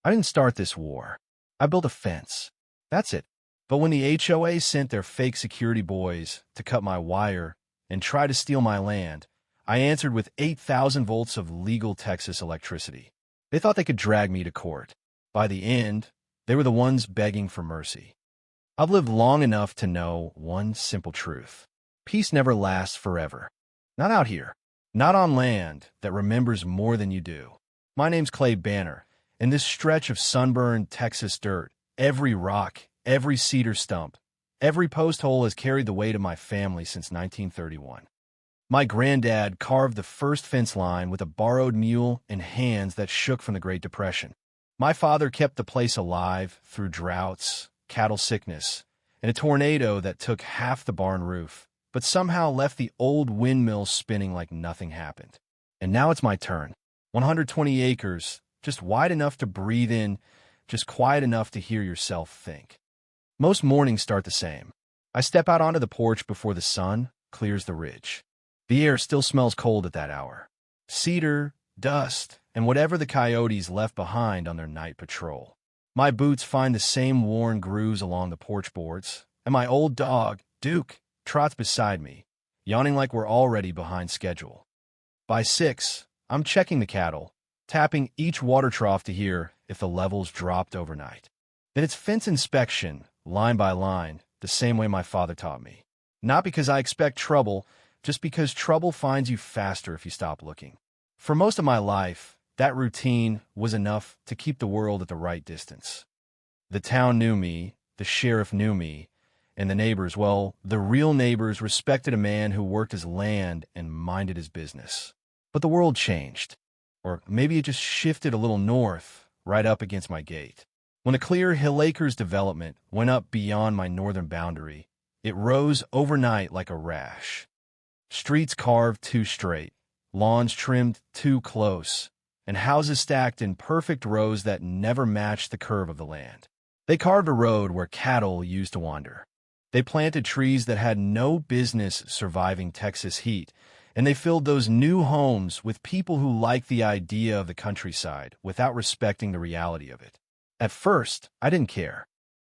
I didn't start this war. I built a fence. That's it. But when the HOA sent their fake security boys to cut my wire and try to steal my land, I answered with 8,000 volts of legal Texas electricity. They thought they could drag me to court. By the end, they were the ones begging for mercy. I've lived long enough to know one simple truth. Peace never lasts forever. Not out here. Not on land that remembers more than you do. My name's Clay Banner. In this stretch of sunburned Texas dirt, every rock, every cedar stump, every post hole has carried the weight of my family since 1931. My granddad carved the first fence line with a borrowed mule and hands that shook from the Great Depression. My father kept the place alive through droughts, cattle sickness, and a tornado that took half the barn roof, but somehow left the old windmill spinning like nothing happened. And now it's my turn. 120 acres, just wide enough to breathe in, just quiet enough to hear yourself think. Most mornings start the same. I step out onto the porch before the sun clears the ridge. The air still smells cold at that hour. Cedar, dust, and whatever the coyotes left behind on their night patrol. My boots find the same worn grooves along the porch boards, and my old dog, Duke, trots beside me, yawning like we're already behind schedule. By 6, I'm checking the cattle, tapping each water trough to hear if the levels dropped overnight. Then it's fence inspection, line by line, the same way my father taught me. Not because I expect trouble, just because trouble finds you faster if you stop looking. For most of my life, that routine was enough to keep the world at the right distance. The town knew me, the sheriff knew me, and the neighbors, well, the real neighbors respected a man who worked his land and minded his business. But the world changed. Or maybe it just shifted a little north, right up against my gate. When the Clear Hill Acres development went up beyond my northern boundary, it rose overnight like a rash. Streets carved too straight, lawns trimmed too close, and houses stacked in perfect rows that never matched the curve of the land. They carved a road where cattle used to wander. They planted trees that had no business surviving Texas heat, and they filled those new homes with people who liked the idea of the countryside without respecting the reality of it. At first, I didn't care.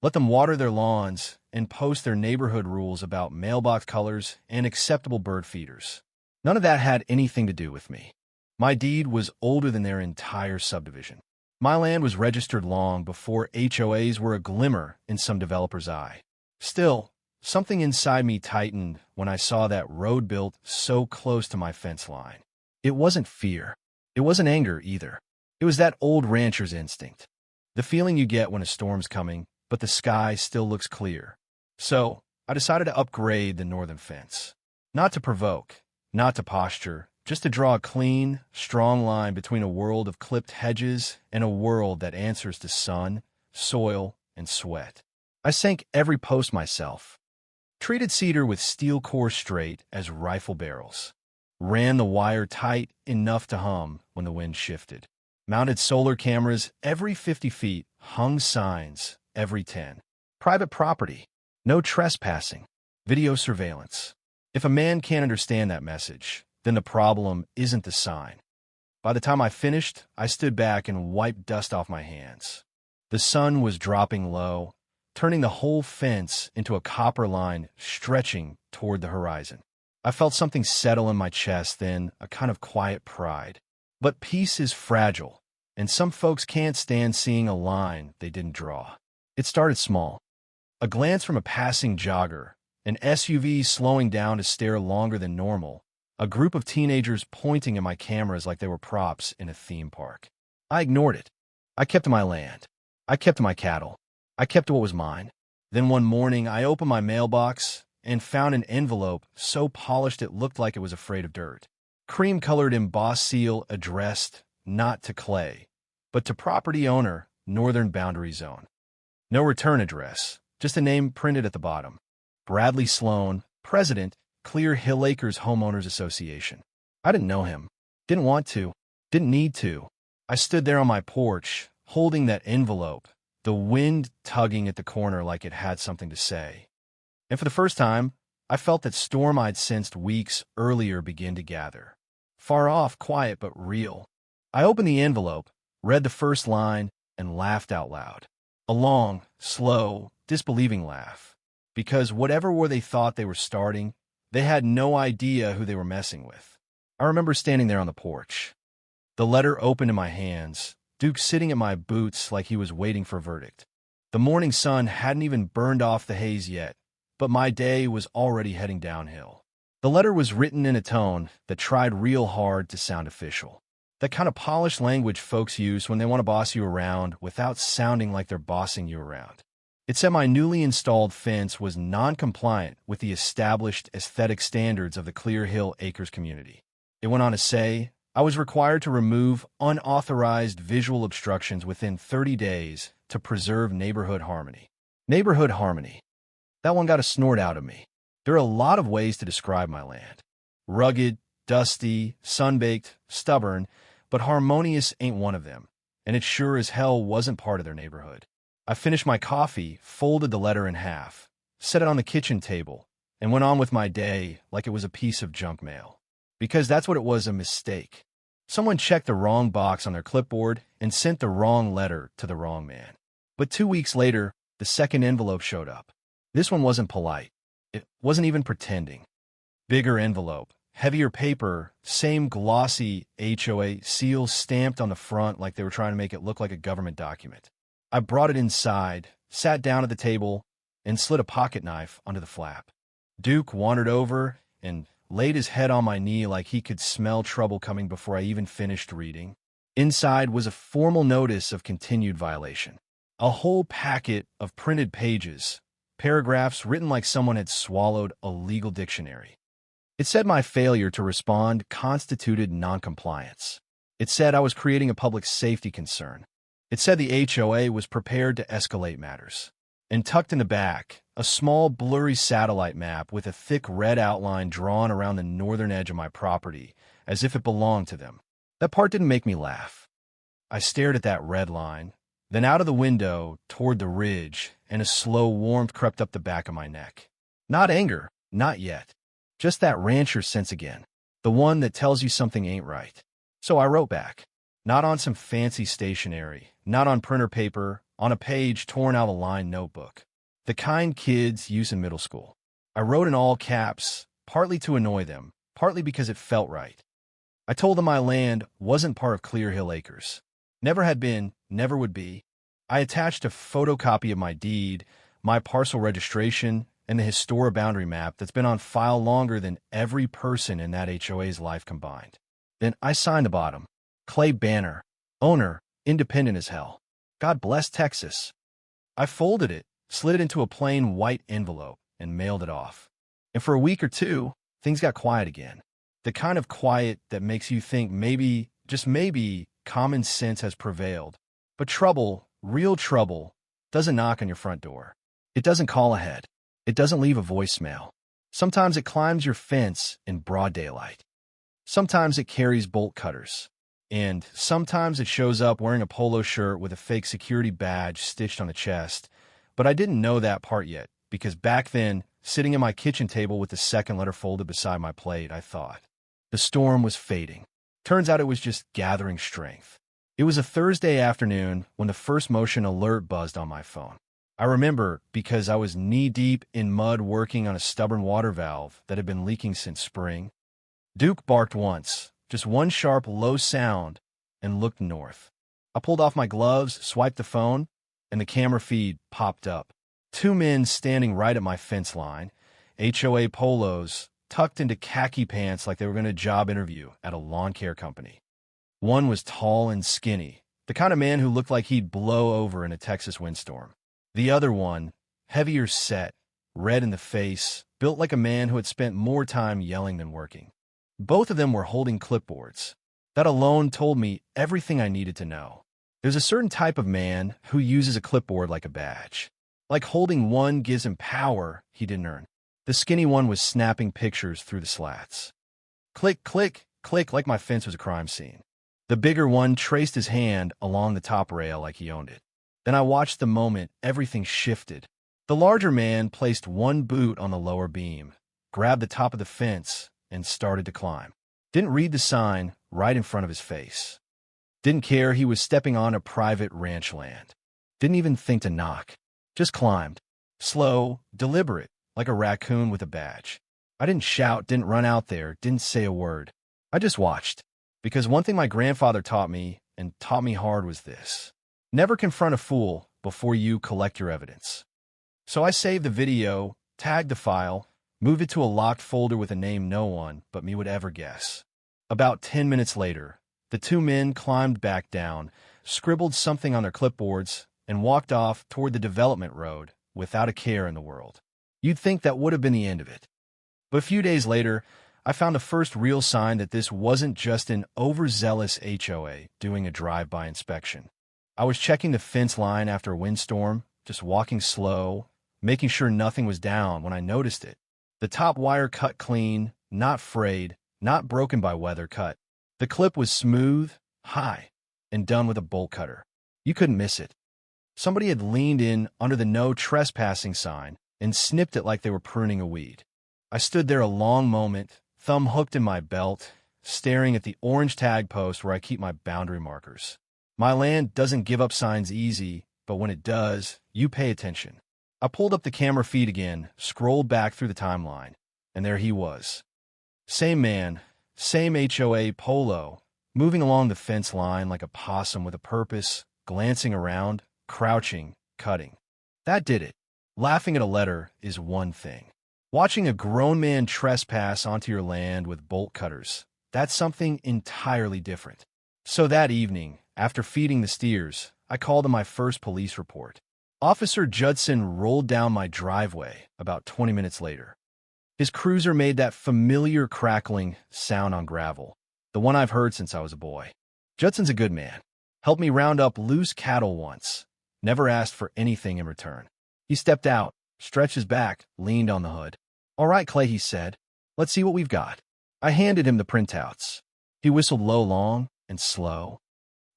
Let them water their lawns and post their neighborhood rules about mailbox colors and acceptable bird feeders. None of that had anything to do with me. My deed was older than their entire subdivision. My land was registered long before HOAs were a glimmer in some developer's eye. Still, something inside me tightened when I saw that road built so close to my fence line. It wasn't fear. It wasn't anger either. It was that old rancher's instinct. The feeling you get when a storm's coming, but the sky still looks clear. So, I decided to upgrade the northern fence. Not to provoke, not to posture, just to draw a clean, strong line between a world of clipped hedges and a world that answers to sun, soil, and sweat. I sank every post myself. Treated cedar with steel core straight as rifle barrels. Ran the wire tight enough to hum when the wind shifted. Mounted solar cameras every 50 feet, hung signs every 10. Private property. No trespassing. Video surveillance. If a man can't understand that message, then the problem isn't the sign. By the time I finished, I stood back and wiped dust off my hands. The sun was dropping low, turning the whole fence into a copper line stretching toward the horizon. I felt something settle in my chest, then a kind of quiet pride. But peace is fragile, and some folks can't stand seeing a line they didn't draw. It started small. A glance from a passing jogger, an SUV slowing down to stare longer than normal, a group of teenagers pointing at my cameras like they were props in a theme park. I ignored it. I kept to my land. I kept to my cattle. I kept to what was mine. Then one morning, I opened my mailbox and found an envelope so polished it looked like it was afraid of dirt. Cream-colored embossed seal addressed not to Clay, but to property owner, Northern Boundary Zone. No return address, just a name printed at the bottom. Bradley Sloan, President, Clear Hill Acres Homeowners Association. I didn't know him. Didn't want to. Didn't need to. I stood there on my porch, holding that envelope, the wind tugging at the corner like it had something to say. And for the first time, I felt that storm I'd sensed weeks earlier begin to gather. Far off, quiet, but real. I opened the envelope, read the first line, and laughed out loud. A long, slow, disbelieving laugh. Because whatever war they thought they were starting, they had no idea who they were messing with. I remember standing there on the porch. The letter open in my hands, Duke sitting at my boots like he was waiting for a verdict. The morning sun hadn't even burned off the haze yet, but my day was already heading downhill. The letter was written in a tone that tried real hard to sound official. That kind of polished language folks use when they want to boss you around without sounding like they're bossing you around. It said my newly installed fence was non-compliant with the established aesthetic standards of the Clear Hill Acres community. It went on to say, I was required to remove unauthorized visual obstructions within 30 days to preserve neighborhood harmony. Neighborhood harmony. That one got a snort out of me. There are a lot of ways to describe my land. Rugged, dusty, sun-baked, stubborn, but harmonious ain't one of them, and it sure as hell wasn't part of their neighborhood. I finished my coffee, folded the letter in half, set it on the kitchen table, and went on with my day like it was a piece of junk mail. Because that's what it was, a mistake. Someone checked the wrong box on their clipboard and sent the wrong letter to the wrong man. But 2 weeks later, the second envelope showed up. This one wasn't polite. It wasn't even pretending. Bigger envelope, heavier paper, same glossy HOA seal stamped on the front like they were trying to make it look like a government document. I brought it inside, sat down at the table, and slid a pocket knife under the flap. Duke wandered over and laid his head on my knee like he could smell trouble coming before I even finished reading. Inside was a formal notice of continued violation. A whole packet of printed pages, paragraphs written like someone had swallowed a legal dictionary. It said my failure to respond constituted noncompliance. It said I was creating a public safety concern. It said the HOA was prepared to escalate matters. And tucked in the back, a small blurry satellite map with a thick red outline drawn around the northern edge of my property, as if it belonged to them. That part didn't make me laugh. I stared at that red line, then out of the window toward the ridge, and a slow warmth crept up the back of my neck. Not anger, not yet. Just that rancher sense again, the one that tells you something ain't right. So I wrote back. Not on some fancy stationery, not on printer paper, on a page torn out of a lined notebook. The kind kids use in middle school. I wrote in all caps, partly to annoy them, partly because it felt right. I told them my land wasn't part of Clear Hill Acres. Never had been, never would be. I attached a photocopy of my deed, my parcel registration, and the Histora boundary map that's been on file longer than every person in that HOA's life combined. Then I signed the bottom. Clay Banner, owner, independent as hell. God bless Texas. I folded it, slid it into a plain white envelope, and mailed it off. And for a week or two, things got quiet again. The kind of quiet that makes you think maybe, just maybe, common sense has prevailed. But trouble, real trouble, doesn't knock on your front door. It doesn't call ahead. It doesn't leave a voicemail. Sometimes it climbs your fence in broad daylight. Sometimes it carries bolt cutters. And sometimes it shows up wearing a polo shirt with a fake security badge stitched on the chest. But I didn't know that part yet, because back then, sitting at my kitchen table with the second letter folded beside my plate, I thought. The storm was fading. Turns out it was just gathering strength. It was a Thursday afternoon when the first motion alert buzzed on my phone. I remember because I was knee-deep in mud working on a stubborn water valve that had been leaking since spring. Duke barked once. Just one sharp, low sound, and looked north. I pulled off my gloves, swiped the phone, and the camera feed popped up. 2 men standing right at my fence line, HOA polos, tucked into khaki pants like they were going to job interview at a lawn care company. One was tall and skinny, the kind of man who looked like he'd blow over in a Texas windstorm. The other one, heavier set, red in the face, built like a man who had spent more time yelling than working. Both of them were holding clipboards. That alone told me everything I needed to know. There's a certain type of man who uses a clipboard like a badge. Like holding one gives him power he didn't earn. The skinny one was snapping pictures through the slats. Click, click, click like my fence was a crime scene. The bigger one traced his hand along the top rail like he owned it. Then I watched the moment everything shifted. The larger man placed one boot on the lower beam, grabbed the top of the fence, and started to climb. Didn't read the sign right in front of his face. Didn't care he was stepping on a private ranch land. Didn't even think to knock. Just climbed. Slow, deliberate, like a raccoon with a badge. I didn't shout, didn't run out there, didn't say a word. I just watched. Because one thing my grandfather taught me, and taught me hard, was this: never confront a fool before you collect your evidence. So I saved the video, tagged the file, moved it to a locked folder with a name no one but me would ever guess. About 10 minutes later, the two men climbed back down, scribbled something on their clipboards, and walked off toward the development road without a care in the world. You'd think that would have been the end of it. But a few days later, I found the first real sign that this wasn't just an overzealous HOA doing a drive-by inspection. I was checking the fence line after a windstorm, just walking slow, making sure nothing was down when I noticed it. The top wire cut clean, not frayed, not broken by weather cut. The clip was smooth, high, and done with a bolt cutter. You couldn't miss it. Somebody had leaned in under the no trespassing sign and snipped it like they were pruning a weed. I stood there a long moment, thumb hooked in my belt, staring at the orange tag post where I keep my boundary markers. My land doesn't give up signs easy, but when it does, you pay attention. I pulled up the camera feed again, scrolled back through the timeline, and there he was. Same man, same HOA polo, moving along the fence line like a possum with a purpose, glancing around, crouching, cutting. That did it. Laughing at a letter is one thing. Watching a grown man trespass onto your land with bolt cutters, that's something entirely different. So that evening, after feeding the steers, I called in my first police report. Officer Judson rolled down my driveway about 20 minutes later. His cruiser made that familiar crackling sound on gravel, the one I've heard since I was a boy. Judson's a good man. Helped me round up loose cattle once. Never asked for anything in return. He stepped out, stretched his back, leaned on the hood. "All right, Clay," he said. "Let's see what we've got." I handed him the printouts. He whistled low, long, and slow.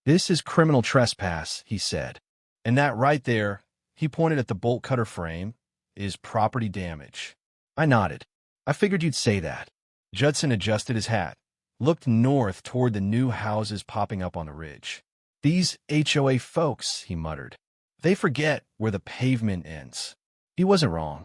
"This is criminal trespass," he said. "And that right there," he pointed at the bolt cutter frame, "is property damage." I nodded. "I figured you'd say that." Judson adjusted his hat, looked north toward the new houses popping up on the ridge. "These HOA folks," he muttered. "They forget where the pavement ends." He wasn't wrong.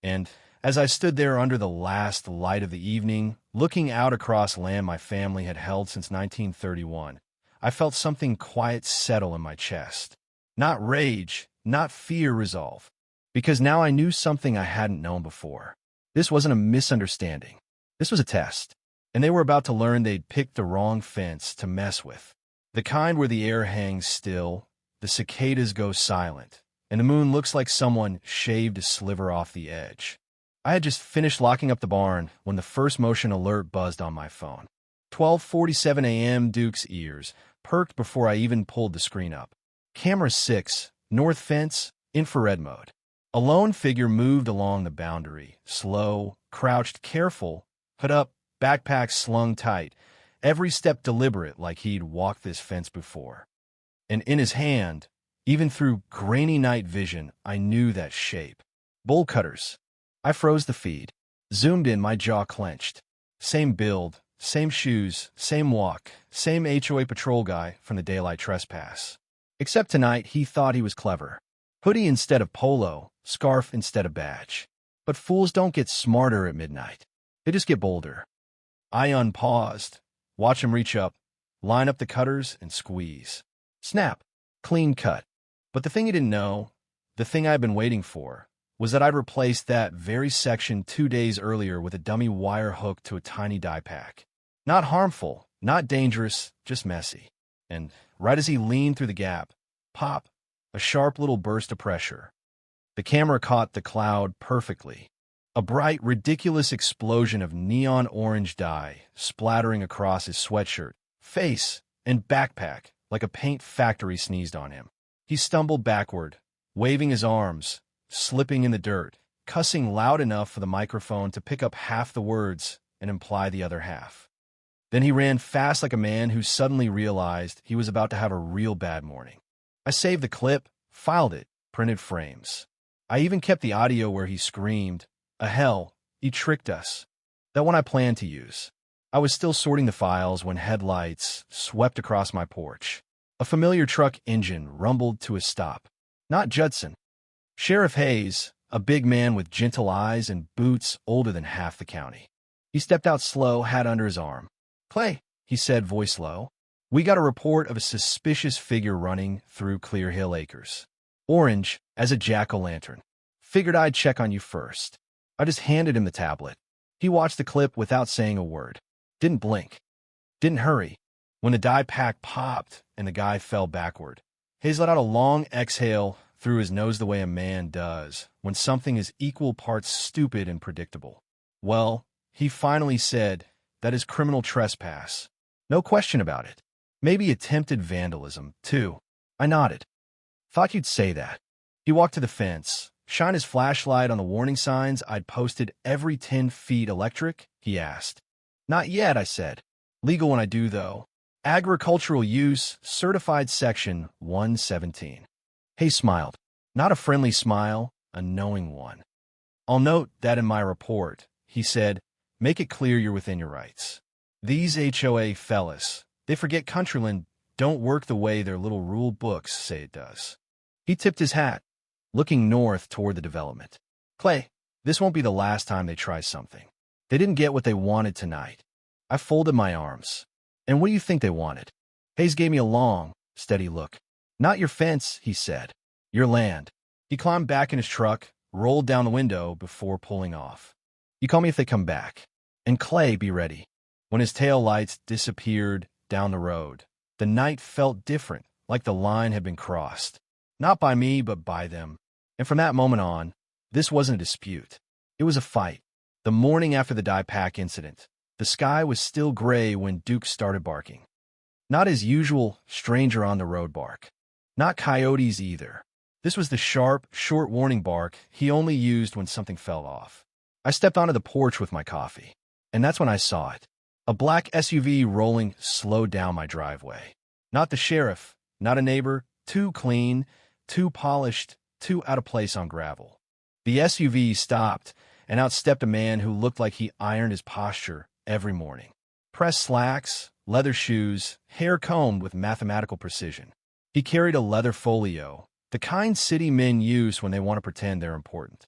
And as I stood there under the last light of the evening, looking out across land my family had held since 1931, I felt something quiet settle in my chest. Not rage, not fear, resolve. Because now I knew something I hadn't known before. This wasn't a misunderstanding. This was a test. And they were about to learn they'd picked the wrong fence to mess with. The kind where the air hangs still, the cicadas go silent, and the moon looks like someone shaved a sliver off the edge. I had just finished locking up the barn when the first motion alert buzzed on my phone. 12:47 a.m. Duke's ears perked before I even pulled the screen up. Camera 6, north fence, infrared mode. A lone figure moved along the boundary, slow, crouched, careful, hood up, backpack slung tight, every step deliberate like he'd walked this fence before. And in his hand, even through grainy night vision, I knew that shape. Bolt cutters. I froze the feed. Zoomed in, my jaw clenched. Same build, same shoes, same walk, same HOA patrol guy from the daylight trespass. Except tonight, he thought he was clever. Hoodie instead of polo, scarf instead of badge. But fools don't get smarter at midnight. They just get bolder. I unpaused, watch him reach up, line up the cutters, and squeeze. Snap. Clean cut. But the thing he didn't know, the thing I'd been waiting for, was that I'd replaced that very section 2 days earlier with a dummy wire hook to a tiny die pack. Not harmful, not dangerous, just messy. And right as he leaned through the gap, pop, a sharp little burst of pressure. The camera caught the cloud perfectly. A bright, ridiculous explosion of neon orange dye splattering across his sweatshirt, face, and backpack like a paint factory sneezed on him. He stumbled backward, waving his arms, slipping in the dirt, cussing loud enough for the microphone to pick up half the words and imply the other half. Then he ran fast like a man who suddenly realized he was about to have a real bad morning. I saved the clip, filed it, printed frames. I even kept the audio where he screamed, "A hell, he tricked us." That one I planned to use. I was still sorting the files when headlights swept across my porch. A familiar truck engine rumbled to a stop. Not Judson. Sheriff Hayes, a big man with gentle eyes and boots older than half the county. He stepped out slow, hat under his arm. "Clay," he said, voice low. "We got a report of a suspicious figure running through Clear Hill Acres. Orange as a jack-o'-lantern. Figured I'd check on you first." I just handed him the tablet. He watched the clip without saying a word. Didn't blink. Didn't hurry. When the die pack popped and the guy fell backward, Hayes let out a long exhale through his nose the way a man does when something is equal parts stupid and predictable. "Well," he finally said, "that is criminal trespass. No question about it. Maybe attempted vandalism, too." I nodded. "Thought you'd say that." He walked to the fence, shined his flashlight on the warning signs I'd posted every 10 feet. "Electric?" he asked. "Not yet," I said. "Legal when I do, though. Agricultural use, certified section 117. He smiled. Not a friendly smile, a knowing one. "I'll note that in my report," he said. "Make it clear you're within your rights. These HOA fellas, they forget Countryland don't work the way their little rule books say it does." He tipped his hat, looking north toward the development. "Clay, this won't be the last time they try something. They didn't get what they wanted tonight." I folded my arms. "And what do you think they wanted?" Hayes gave me a long, steady look. "Not your fence," he said. "Your land." He climbed back in his truck, rolled down the window before pulling off. "You call me if they come back. And Clay, be ready." When his tail lights disappeared down the road, the night felt different, like the line had been crossed. Not by me, but by them. And from that moment on, this wasn't a dispute. It was a fight. The morning after the die pack incident, the sky was still gray when Duke started barking. Not his usual stranger-on-the-road bark. Not coyotes either. This was the sharp, short warning bark he only used when something fell off. I stepped onto the porch with my coffee, and that's when I saw it. A black SUV rolling slowed down my driveway. Not the sheriff, not a neighbor, too clean, too polished, too out of place on gravel. The SUV stopped, and out stepped a man who looked like he ironed his posture every morning. Pressed slacks, leather shoes, hair combed with mathematical precision. He carried a leather folio, the kind city men use when they want to pretend they're important.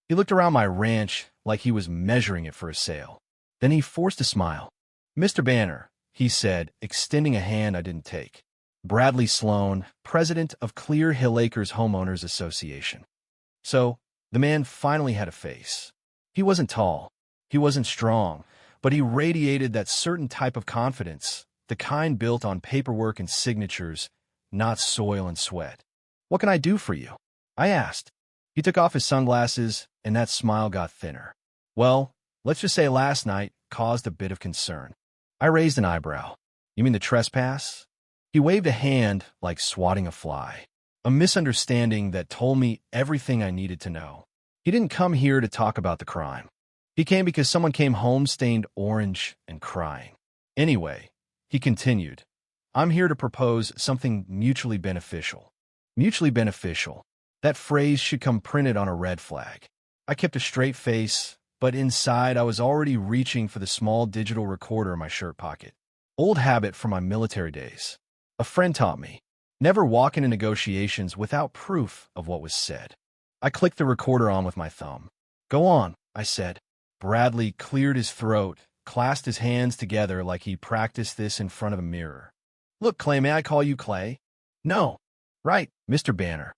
He looked around my ranch like he was measuring it for a sale. Then he forced a smile. "Mr. Banner," he said, extending a hand I didn't take. "Bradley Sloan, president of Clear Hill Acres Homeowners Association." So, the man finally had a face. He wasn't tall. He wasn't strong. But he radiated that certain type of confidence, the kind built on paperwork and signatures, not soil and sweat. "What can I do for you?" I asked. He took off his sunglasses, and that smile got thinner. "Well, let's just say last night caused a bit of concern." I raised an eyebrow. "You mean the trespass?" He waved a hand like swatting a fly. A misunderstanding that told me everything I needed to know. He didn't come here to talk about the crime. He came because someone came home stained orange and crying. "Anyway," he continued, "I'm here to propose something mutually beneficial." Mutually beneficial. That phrase should come printed on a red flag. I kept a straight face, but inside I was already reaching for the small digital recorder in my shirt pocket. Old habit from my military days. A friend taught me, never walk into negotiations without proof of what was said. I clicked the recorder on with my thumb. "Go on," I said. Bradley cleared his throat, clasped his hands together like he practiced this in front of a mirror. "Look, Clay, may I call you Clay?" "No." "Right, Mr. Banner."